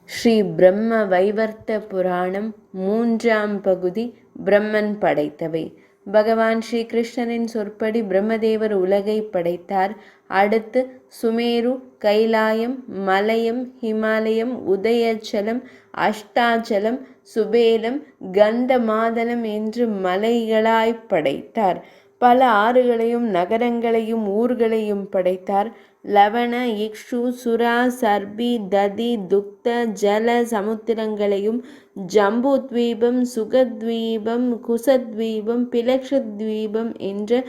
ஸ்ரீ பிரம்ம வைவர்த்த புராணம் மூன்றாம் பகுதி. பிரம்மன் படைத்தவை. பகவான் ஸ்ரீ கிருஷ்ணரின் சொற்படி பிரம்மதேவர் உலகை படைத்தார். அடுத்து சுமேரு, கைலாயம், மலயம், ஹிமாலயம், உதயச்சலம், அஷ்டாச்சலம், சுபேலம், கந்தமாதலம் என்று மலைகளாய் படைத்தார். பல ஆறுகளையும் நகரங்களையும் ஊர்களையும் படைத்தார். லவண, இக்ஷு, சுரா, சர்பி, ததி, துக்த, ஜல சமுத்திரங்களையும் ஜம்புத்வீபம், சுகத்வீபம், குசத்வீபம், பிலக்ஷத்வீபம் என்ற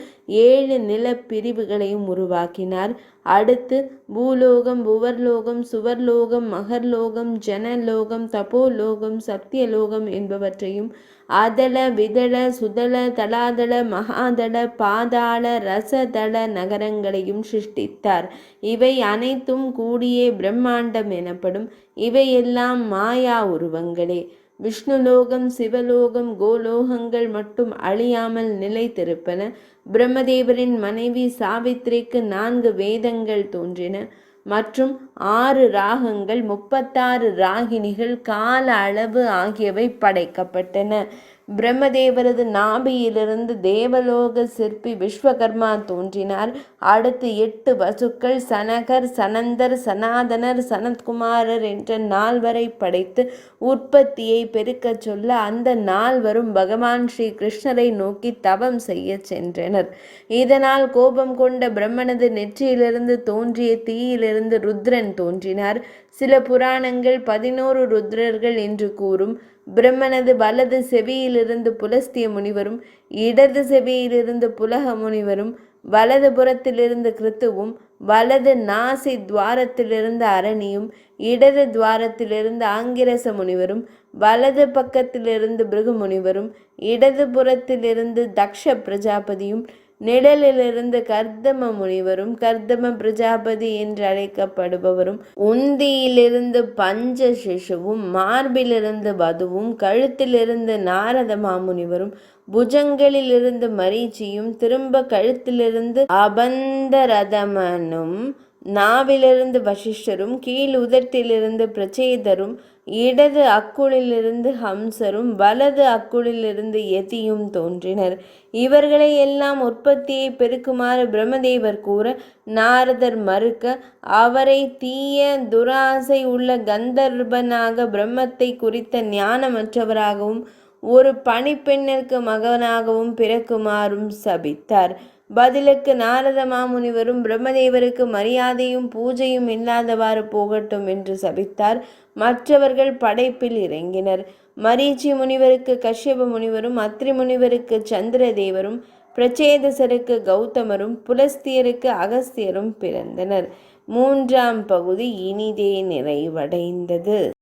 7 நிலப்பிரிவுகளையும் உருவாக்கினார். அடுத்து பூலோகம், புவர்லோகம், சுவர்லோகம், மகர்லோகம், ஜனலோகம், தபோலோகம், சத்தியலோகம் என்பவற்றையும் அதள, விதள, சுதள, தலாதள, மகாதள, பாதாள, ரசதள நகரங்களையும் சிருஷ்டித்தார். இவை அனைத்தும் கூடியே பிரம்மாண்டம் எனப்படும். இவையெல்லாம் மாயா உருவங்களே. விஷ்ணுலோகம், சிவலோகம், கோலோகங்கள் மட்டும் அழியாமல் நிலைத்திருப்பன. பிரம்மதேவரின் மனைவி சாவித்திரிக்கு 4 வேதங்கள் தோன்றின மற்றும் 6 ராகங்கள், 36 ராகினிகள், கால அளவு ஆகியவை படைக்கப்பட்டன. பிரம்மதேவரது நாபியிலிருந்து தேவலோக சிற்பி விஸ்வகர்மா தோன்றினார். அடுத்து 8 வசுக்கள், சனகர், சனந்தர், சனாதனர், சனத்குமாரர் என்ற 4வரை படைத்து உற்பத்தியை பெருக்கச் சொல்ல அந்த 4வரும் பகவான் ஸ்ரீ கிருஷ்ணரை நோக்கி தவம் செய்ய சென்றனர். இதனால் கோபம் கொண்ட பிரம்மனது நெற்றியிலிருந்து தோன்றிய தீயிலிருந்து ருத்ரன் தோன்றினார். சில புராணங்கள் 11 ருத்ரர்கள் என்று கூறும். பிரம்மனது வலது செவியிலிருந்து புலஸ்திய முனிவரும், இடது செவியிலிருந்து புலக முனிவரும், வலது புறத்திலிருந்து கிருத்துவும், வலது நாசி துவாரத்திலிருந்து அரணியும், இடது துவாரத்திலிருந்து ஆங்கிரச முனிவரும், வலது பக்கத்திலிருந்து பிருகு முனிவரும், இடது புறத்திலிருந்து தக்ஷ பிரஜாபதியும், நிழலிலிருந்து கர்தம முனிவரும், கர்தம பிரஜாபதி என்று அழைக்கப்படுபவரும், உந்தியிலிருந்து பஞ்ச சிசுவும், மார்பிலிருந்து வதுவும், கழுத்திலிருந்து நாரத மாமுனிவரும், புஜங்களிலிருந்து மரீச்சியும், திரும்ப கழுத்திலிருந்து அபந்தரதமனும், நாவிலிருந்து வசிஷ்டரும், கீழ் உதட்டிலிருந்து பிரச்சேதரும், இடது அக்குளிலிருந்து ஹம்சரும், வலது அக்குளிலிருந்து யதியும் தோன்றினர். இவர்களை எல்லாம் உற்பத்தியை பெருக்குமாறு பிரம்மதேவர் கூற, நாரதர் மறுக்க, அவரை தீய துராசை உள்ள கந்தர்பனாக, பிரம்மத்தை குறித்த ஞானமற்றவராகவும் ஒரு பணிப்பெண்ணிற்கு மகனாகவும் பிறக்குமாறும் சபித்தார். பதிலுக்கு நாரத மாமுனிவரும் பிரம்மதேவருக்கு மரியாதையும் பூஜையும் இல்லாதவாறு போகட்டும் என்று சபித்தார். மற்றவர்கள் படைப்பில் இறங்கினர். மரீச்சி முனிவருக்கு கஷ்யப முனிவரும், அத்ரி முனிவருக்கு சந்திரதேவரும், பிரச்சேதசருக்கு கௌதமரும், புலஸ்தியருக்கு அகஸ்தியரும் பிறந்தனர். 3ஆம் பகுதி இனிதே நிறைவடைந்தது.